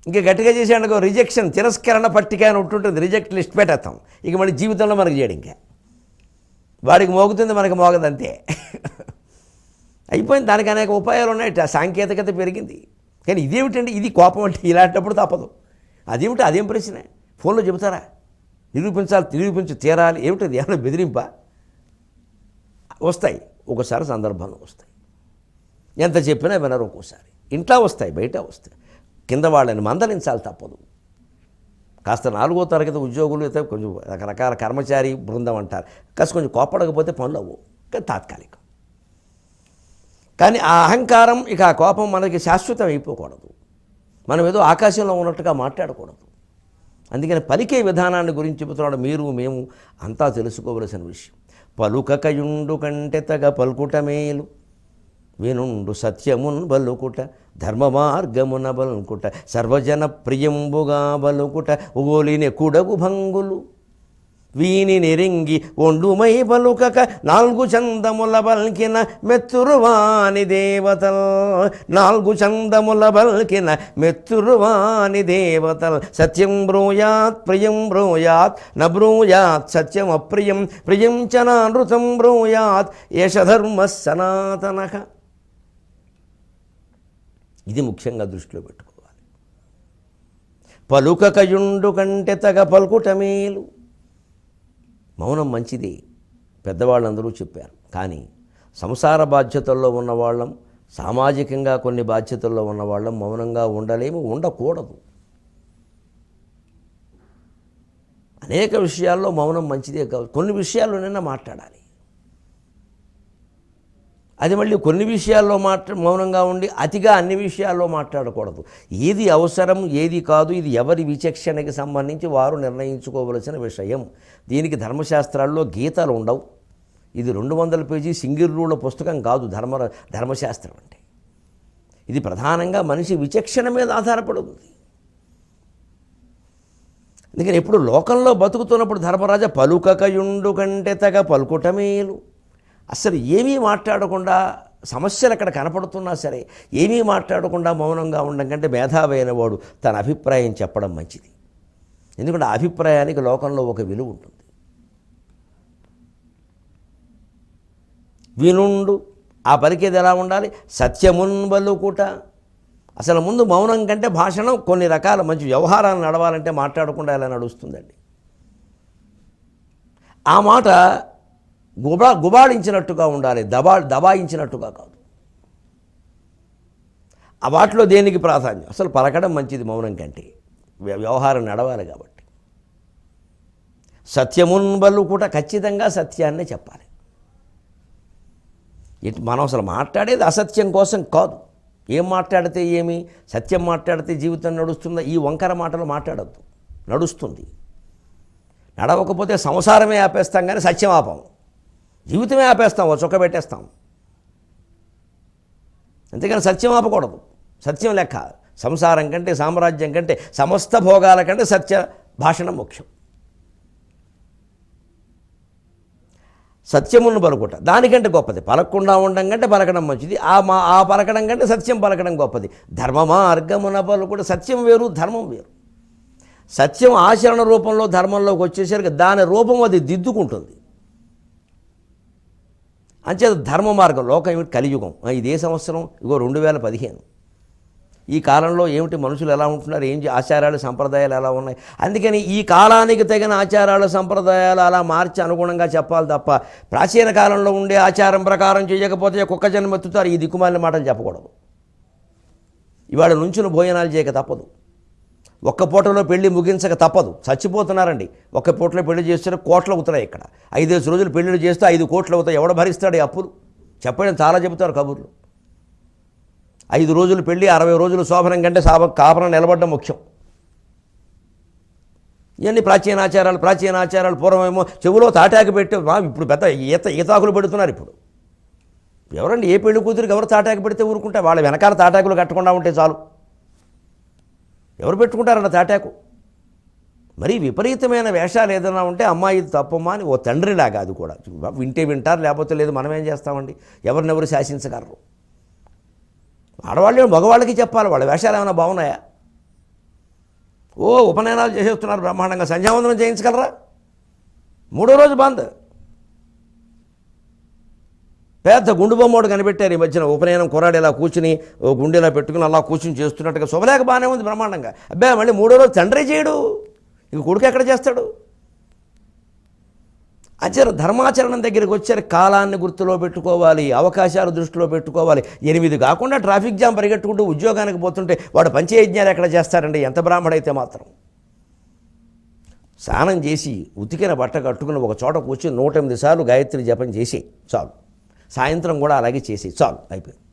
ఇంకా గట్టిగా చేసాడనుకో రిజెక్షన్, తిరస్కరణ పట్టిక అని ఉంటుంటుంది, రిజెక్ట్ లిస్ట్ పెట్టేస్తాం. ఇక మళ్ళీ జీవితంలో మనకి చేయడు. ఇంకా వాడికి మోగుతుంది, మనకి మోగదు, అంతే. అయిపోయింది. దానికి అనేక ఉపాయాలు ఉన్నాయి. సాంకేతికత పెరిగింది. కానీ ఇదేమిటండి, ఇది కోపం అంటే ఇలాంటప్పుడు తప్పదు. అదేమిటి, అదేం ప్రశ్న? ఫోన్లో చెబుతారా? నిరూపించు తీరాలి. ఏమిటది? ఏమైనా బెదిరింపా? వస్తాయి ఒకసారి, సందర్భంలో వస్తాయి. ఎంత చెప్పినా వినరు. ఒక్కోసారి ఇంట్లో వస్తాయి, బయట వస్తాయి. కింద వాళ్ళని మందలించాలి, తప్పదు. కాస్త 4వ తరగతి ఉద్యోగులు అయితే కొంచెం రకరకాల కర్మచారి బృందం అంటారు. కాస్త కొంచెం కోపడకపోతే పనులు అవ్వవు, కానీ తాత్కాలికం. కానీ ఆ అహంకారం, ఇక ఆ కోపం మనకి శాశ్వతం అయిపోకూడదు. మనం ఏదో ఆకాశంలో ఉన్నట్టుగా మాట్లాడకూడదు. అందుకని పలికే విధానాన్ని గురించి చెబుతున్నాడు. మీరు మేము అంతా తెలుసుకోవలసిన విషయం. పలుకకయుండు కంటే తగ పలుకుట మేలు, వినుండు సత్యమున్ బలుకుట, ధర్మ మార్గమున బలుకుట, సర్వజన ప్రియంబుగా బలుకుట, ఓలిని కుడగు భంగులు వీని నెరింగి ఒండుమై పలుకక, 4 చందముల బల్కిన మెత్తురువాని దేవతల్, 4 చందముల బల్కిన మెత్తురువాని దేవతల్, సత్యం బ్రూయాత్ ప్రియం బ్రూయాత్ న బ్రూయాత్ సత్యం అప్రియం, ప్రియం చ నానృతం బ్రూయాత్ ఏష ధర్మ సనాతనః. ఇది ముఖ్యంగా దృష్టిలో పెట్టుకోవాలి. పలుకకయుండు కంటే తగ పలుకుట మేలు. మౌనం మంచిది, పెద్దవాళ్ళందరూ చెప్పారు. కానీ సంసార బాధ్యతల్లో ఉన్నవాళ్ళం, సామాజికంగా కొన్ని బాధ్యతల్లో ఉన్నవాళ్ళం మౌనంగా ఉండలేము, ఉండకూడదు. అనేక విషయాల్లో మౌనం మంచిదే కాదు. కొన్ని విషయాల్లోనైనా మాట్లాడాలి. అది మళ్ళీ కొన్ని విషయాల్లో మౌనంగా ఉండి అతిగా అన్ని విషయాల్లో మాట్లాడకూడదు. ఏది అవసరం, ఏది కాదు, ఇది ఎవరి విచక్షణకి సంబంధించి వారు నిర్ణయించుకోవలసిన విషయం. దీనికి ధర్మశాస్త్రాల్లో గీతలు ఉండవు. ఇది 200 పేజీ సింగిల్ రూళ్ళ పుస్తకం కాదు ధర్మశాస్త్రం అంటే. ఇది ప్రధానంగా మనిషి విచక్షణ మీద ఆధారపడి ఉంది. అందుకని ఎప్పుడు లోకంలో బతుకుతున్నప్పుడు ధర్మరాజ పలుకకయుండు కంటే తగ పలుకుట మేలు. అసలు ఏమీ మాట్లాడకుండా, సమస్యలు అక్కడ కనపడుతున్నా సరే ఏమీ మాట్లాడకుండా మౌనంగా ఉండడం కంటే మేధావైన వాడు తన అభిప్రాయం చెప్పడం మంచిది. ఎందుకంటే ఆ అభిప్రాయానికి లోకంలో ఒక విలువ ఉంటుంది. వినుండు, ఆ పలికేది ఎలా ఉండాలి? సత్యమున్ బలుకుట. అసలు ముందు మౌనం కంటే భాషణం, కొన్ని రకాల మంచి వ్యవహారాలు నడవాలంటే మాట్లాడకుండా ఎలా నడుస్తుందండి? ఆ మాట గుబాళించినట్టుగా ఉండాలి, దబాయించినట్టుగా కాదు. ఆ వాటిలో దేనికి ప్రాధాన్యం? అసలు పలకడం మంచిది మౌనం కంటే, వ్యవహారం నడవాలి కాబట్టి. సత్యమున్ బలుకుట, ఖచ్చితంగా సత్యాన్నే చెప్పాలి. మనం అసలు మాట్లాడేది అసత్యం కోసం కాదు. ఏం మాట్లాడితే ఏమి, సత్యం మాట్లాడితే జీవితం నడుస్తుందా? ఈ వంకర మాటలు మాట్లాడద్దు. నడుస్తుంది. నడవకపోతే సంసారమే ఆపేస్తాం, కానీ సత్యం ఆపం. జీవితమే ఆపేస్తాం, చొక్క పెట్టేస్తాం. అంతేకాని సత్యం ఆపకూడదు. సత్యం లెక్క. సంసారం కంటే, సామ్రాజ్యం కంటే, సమస్త భోగాల కంటే సత్య భాషణం ముఖ్యం. సత్యమును పలుకుట దానికంటే గొప్పది. పలకకుండా ఉండడం కంటే పలకడం మంచిది. ఆ పలకడం కంటే సత్యం పలకడం గొప్పది. ధర్మ మార్గమున పలుకుట. సత్యం వేరు, ధర్మం వేరు. సత్యం ఆచరణ రూపంలో ధర్మంలోకి వచ్చేసరికి దాని రూపం అది దిద్దుకుంటుంది. అంచేత ధర్మ మార్గం. లోకం ఏమిటి? కలియుగం. ఇదే సంవత్సరం, ఇగో 2015. ఈ కాలంలో ఏమిటి మనుషులు ఎలా ఉంటున్నారు, ఏం ఆచారాలు సంప్రదాయాలు ఎలా ఉన్నాయి. అందుకని ఈ కాలానికి తగిన ఆచారాలు సంప్రదాయాలు అలా మార్చి అనుగుణంగా చెప్పాలి తప్ప ప్రాచీన కాలంలో ఉండే ఆచారం ప్రకారం చేయకపోతే కుక్క జన్మెత్తుతారు, ఈ దిక్కుమాలిన మాటలు చెప్పకూడదు. ఇవాళ నుంచున భోజనాలు చేయక తప్పదు. ఒక్క పూటలో పెళ్లి ముగించక తప్పదు. చచ్చిపోతున్నారండి. ఒక్క పూటలో పెళ్లి చేస్తే కోట్లు అవుతున్నాయి. ఇక్కడ 5 రోజులు పెళ్లిళ్ళు చేస్తే 5 కోట్లు అవుతాయి. ఎవడ భరిస్తాడు ఈ అప్పులు? చెప్పడం చాలా చెబుతారు కబుర్లు. 5 రోజులు పెళ్లి, 60 రోజులు శోభనం కంటే కాపురం నిలబడడం ముఖ్యం. ఇవన్నీ ప్రాచీన ఆచారాలు. పూర్వమేమో చెవులో తాటాకు పెట్టి, ఇప్పుడు పెద్ద ఈతాకులు పెడుతున్నారు. ఇప్పుడు ఎవరండి, ఏ పెళ్లి కూతురికి ఎవరు తాటాకు పెడితే ఊరుకుంటే? వాళ్ళ వెనకాల తాటాకులు కట్టకుండా ఉంటే చాలు. ఎవరు పెట్టుకుంటారన్న తాటాకు? మరి విపరీతమైన వేషాలు ఏదైనా ఉంటే అమ్మాయి తప్పమ్మా అని ఓ తండ్రిలాగా, అది కూడా వింటే వింటారు, లేకపోతే లేదు. మనం ఏం చేస్తామండి? ఎవరినెవరు శాసించగలరు? ఆడవాళ్ళు మగవాళ్ళకి చెప్పాలి. వాళ్ళ వేషాలు ఏమైనా బాగున్నాయా? ఉపనయనాలు చేసేస్తున్నారు బ్రహ్మాండంగా, సంధ్యావందనం చేయించగలరా? 3వ రోజు బంద్. పెద్ద గుండు బొమ్మోడు కనిపెట్టారు ఈ మధ్యన, ఉపనయనం కుర్రాడు ఇలా కూర్చుని గుండెలా పెట్టుకుని అలా కూర్చుని చేస్తున్నట్టుగా శుభలేఖ బాగానే ఉంది బ్రహ్మాండంగా. అబ్బాయి మళ్ళీ 3వ రోజు తండ్రి చేయడు, ఇక కొడుకు ఎక్కడ చేస్తాడు? ధర్మాచరణం దగ్గరికి వచ్చారు. కాలాన్ని గుర్తులో పెట్టుకోవాలి, అవకాశాలు దృష్టిలో పెట్టుకోవాలి. 8 కాకుండా ట్రాఫిక్ జామ్ పరిగెట్టుకుంటూ ఉద్యోగానికి పోతుంటే వాడు పంచయజ్ఞాలు ఎక్కడ చేస్తారండి? ఎంత బ్రాహ్మడైతే మాత్రం. స్నానం చేసి ఉతికిన బట్ట కట్టుకుని ఒక చోట కూర్చొని 108 సార్లు గాయత్రి జపం చేసి చాలు. సాయంత్రం కూడా అలాగే చేసి చాలు, అయిపోయింది.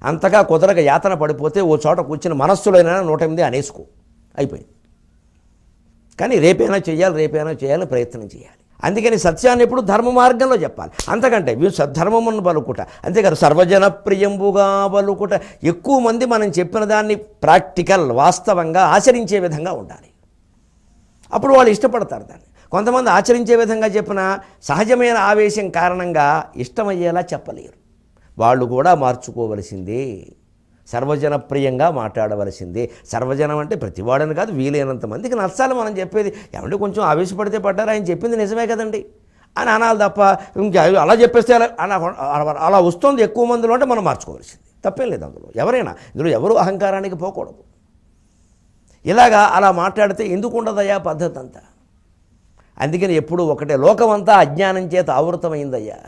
అంతగా కుదరక యాతన పడిపోతే ఓ చోట కూర్చుని మనస్సులోనైనా 108 అనేసుకో, అయిపోయింది. కానీ రేపైనా చేయాలి, ప్రయత్నం చేయాలి. అందుకని సత్యాన్ని ఎప్పుడు ధర్మ మార్గంలో చెప్పాలి. అంతకంటే సద్ధర్మమును పలుకుట, అంతేకాదు సర్వజన ప్రియంబుగా పలుకుట. ఎక్కువ మంది మనం చెప్పిన దాన్ని ప్రాక్టికల్, వాస్తవంగా ఆచరించే విధంగా ఉండాలి. అప్పుడు వాళ్ళు ఇష్టపడతారు దాన్ని. కొంతమంది ఆచరించే విధంగా చెప్పిన సహజమైన ఆవేశం కారణంగా ఇష్టమయ్యేలా చెప్పలేరు. వాళ్ళు కూడా మార్చుకోవలసిందే, సర్వజనప్రియంగా మాట్లాడవలసిందే. సర్వజనం అంటే ప్రతివాడని కాదు, వీలైనంత మందికి నచ్చాలి మనం చెప్పేది. ఏమంటే కొంచెం ఆవేశపడితే పడ్డారు, ఆయన చెప్పింది నిజమే కదండి అని అనాలి తప్ప ఇంకా అలా చెప్పేస్తే అలా వస్తుంది ఎక్కువ మందిలో అంటే మనం మార్చుకోవాల్సింది. తప్పేం లేదు అందులో. ఎవరైనా ఇందులో ఎవరు అహంకారానికి పోకూడదు. ఇలాగా అలా మాట్లాడితే ఎందుకు ఉండదయ్యా పద్ధతి అంతా? అందుకని ఎప్పుడు ఒకటే, లోకమంతా అజ్ఞానం చేత ఆవృతమైందయ్యా.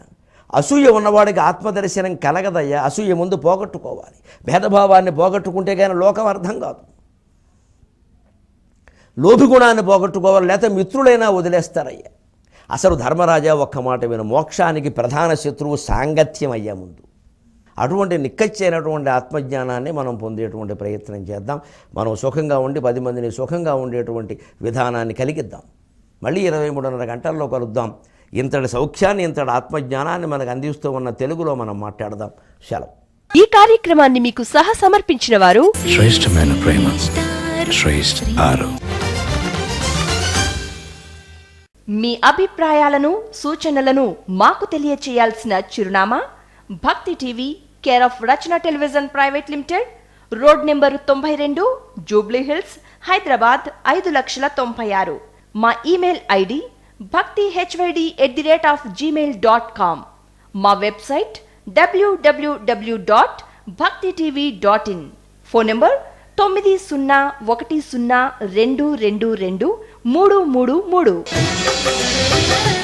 అసూయ ఉన్నవాడికి ఆత్మదర్శనం కలగదయ్యా. అసూయ ముందు పోగొట్టుకోవాలి. భేదభావాన్ని పోగొట్టుకుంటే కానీ లోకం అర్థం కాదు. లోభిగుణాన్ని పోగొట్టుకోవాలి, లేకపోతే మిత్రులైనా వదిలేస్తారయ్యా. అసలు ధర్మరాజా ఒక్క మాట విను, మోక్షానికి ప్రధాన శత్రువు సాంగత్యం అయ్యా ముందు. అటువంటి నిక్కచ్చైనటువంటి ఆత్మజ్ఞానాన్ని మనం పొందేటువంటి ప్రయత్నం చేద్దాం. మనం సుఖంగా ఉండి 10 మందిని సుఖంగా ఉండేటువంటి విధానాన్ని కలిగిద్దాం. మళ్ళీ 23:30 గంటల్లో కలుద్దాం. ఇంతటి సౌఖ్యాన్ని, ఇంతటి ఆత్మజ్ఞానాన్ని మనకు అందిస్తూ ఉన్న తెలుగులో మనం మాట్లాడదాం. సెలవు. ఈ కార్యక్రమాన్ని మీకు సహా సమర్పించిన వారు శ్రేష్టమైన ప్రేమ, శ్రేష్ఠ ఆరు. మీ అభిప్రాయాలను, సూచనలను మాకు తెలియచేయాల్సిన చిరునామా భక్తి TV, care of Rachana television private limited, road number 92, Jubilee hills, Hyderabad 5,96,000. మా ఇమెయిల్ ఐడి bhaktihyd@gmail.com. మా వెబ్సైట్ www.bhaktitv.in. Phone number 901012222333.